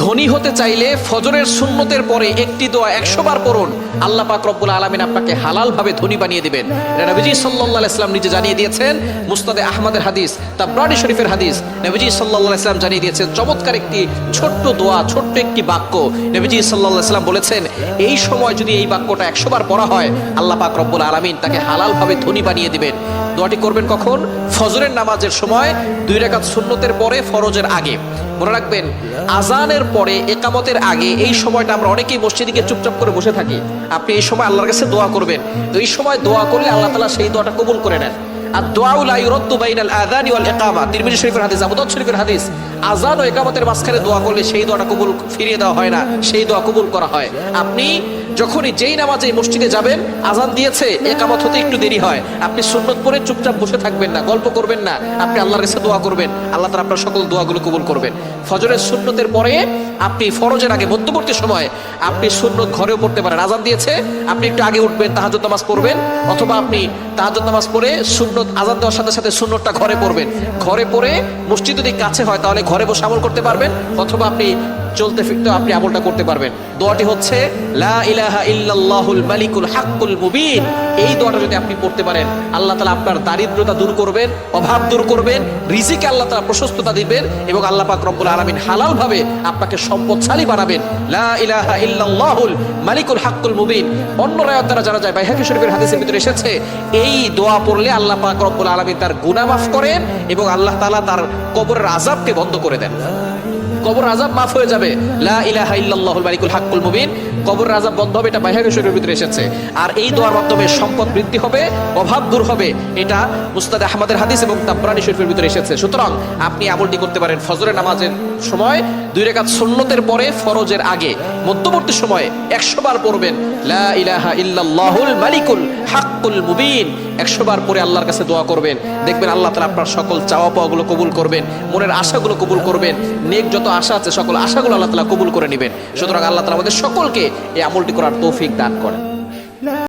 ধনী হতে চাইলে ফজরের সুন্নতের পরে একটি দোয়া 100 বার পড়ুন, আল্লাহ পাক রব্বুল আলামিন আপনাকে হালাল ভাবে ধনী বানিয়ে দিবেন। এটা নবীজি সাল্লাল্লাহু আলাইহি ওয়াসাল্লাম নিজে জানিয়ে দিয়েছেন। মুসনাদে আহমদের হাদিস, তাবরানী শরীফের হাদিস, নবীজি সাল্লাল্লাহু আলাইহি ওয়াসাল্লাম জানিয়ে দিয়েছেন চমৎকার একটি ছোট্ট দোয়া, ছোট্ট একটি বাক্য। নবীজি সাল্লাল্লাহু আলাইহি ওয়াসাল্লাম বলেছেন এই সময় যদি এই বাক্যটা 100 বার পড়া হয়, আল্লাহ পাক রব্বুল আলামিন তাকে হালাল ভাবে ধনী বানিয়ে দিবেন। দোয়াটি করবেন কখন? ফজরের নামাজের সময়, 2 রাকাত সুন্নতের পরে, ফরজের আগে। মনে রাখবেন, আজানের পরে, একামতের আগে এই সময়টা আমরা অনেকেই মসজিদে গিয়ে চুপচাপ করে বসে থাকি। আপনি এই সময় আল্লাহর কাছে দোয়া করবেন। তো এই সময় দোয়া করলে আল্লাহ তাআলা সেই দোয়াটা কবুল করে নেন। আর দোয়া লা ইউরাদ্দু বাইনাল আযানি ওয়াল ইকামা, তিরমিজি শরীফের হাদিস, আবু দাউদ শরীফের হাদিস। আযান ও ইকামতের মাঝখানে দোয়া করলে সেই দোয়াটা কবুল ফিরিয়ে দেওয়া হয় না, সেই দোয়া কবুল করা হয়। আপনি যখনই যেই নামাজে মসজিদে যাবেন, আজান দিয়েছে, একামত হতে একটু দেরি হয়, আপনি সুন্নত পড়ে চুপচাপ বসে থাকবেন না, গল্প করবেন না, আপনি আল্লাহর কাছে দোয়া করবেন। আল্লাহ তাআলা আপনার সকল দোয়াগুলো কবুল করবেন। ফজরের সুন্নতের পরে আপনি ফরজের আগে মধ্যবর্তী সময়ে আপনি সুন্নত ঘরেও পড়তে পারেন। আজান দিয়েছে, আপনি একটু আগে উঠবেন, তাহাজ্জুদ নামাজ পড়বেন, অথবা আপনি তাহাজ্জুদ নামাজ পড়ে সুন্নত আজান দেওয়ার সাথে সাথে সুন্নতটা ঘরে পড়বেন। ঘরে পড়ে মসজিদ যদি কাছে হয় তাহলে ঘরে বসে আমল করতে পারবেন, অথবা আপনি চলতে ফিরতে আপনি আমলটা করতে পারবেন। দোয়াটি হচ্ছে লা ইলাহা ইল্লাল্লাহুল মালিকুল হাক্কুল মুবিন। এই দোয়াটা যদি আপনি পড়তে পারেন, আল্লাহ তাআলা আপনার দারিদ্রতা দূর করবেন, অভাব দূর করবেন, রিজিকে আল্লাহ তাআলা প্রশস্ততা দিবেন, এবং আল্লাহ পাক রব্বুল আলামিন হালাল ভাবে আপনাকে সম্পদশালী বানাবেন। লা ইলাহা ইল্লাল্লাহুল মালিকুল হাক্কুল মুবিন। অন্য রায়াত দ্বারা জানা যায়, বাইহাকী শরীফের হাদিসের ভিতরে এসেছে, এই দোয়া পড়লে আল্লাহ পাক রব্বুল আলামিন তার গুনাহ মাফ করেন এবং আল্লাহ তাআলা তার কবরের আযাবকে বন্ধ করে দেন। কবর আযাব মাফ হয়ে যাবে। লা ইলাহা ইল্লাল্লাহুল মালিকুল হাক্কুল মুবিন, কবর আযাব বন্ধ হবে। এটা বাইহাকী শরীফের ভিতরে এসেছে। আর এই দোয়ার মাধ্যমে সম্পদ বৃদ্ধি হবে, অভাব দূর হবে। এটা মুসনাদ আহমদের হাদিস এবং তাবরানী শরীফের ভিতরে এসেছে। সুতরাং আপনি আমলটি করতে পারেন ফজরের নামাজের সময়, 2 রাকাত সুন্নতের পরে, ফরজের আগে, মধ্যবর্তী সময়ে 100 বার পড়বেন লা ইলাহা ইল্লাল্লাহুল মালিকুল হাক্কুল মুবিন। 100 বার পরে আল্লাহর কাছে দোয়া করবেন, দেখবেন আল্লাহ তাআলা আপনার সকল চাওয়া পাওয়াগুলো কবুল করবেন, মনের আশাগুলো কবুল করবেন, নেক যত আশা আছে সকল আশাগুলো আল্লাহ তাআলা কবুল করে নেবেন। সুতরাং আল্লাহ তাআলা আমাদের সকলকে এই আমলটি করার তৌফিক দান করেন।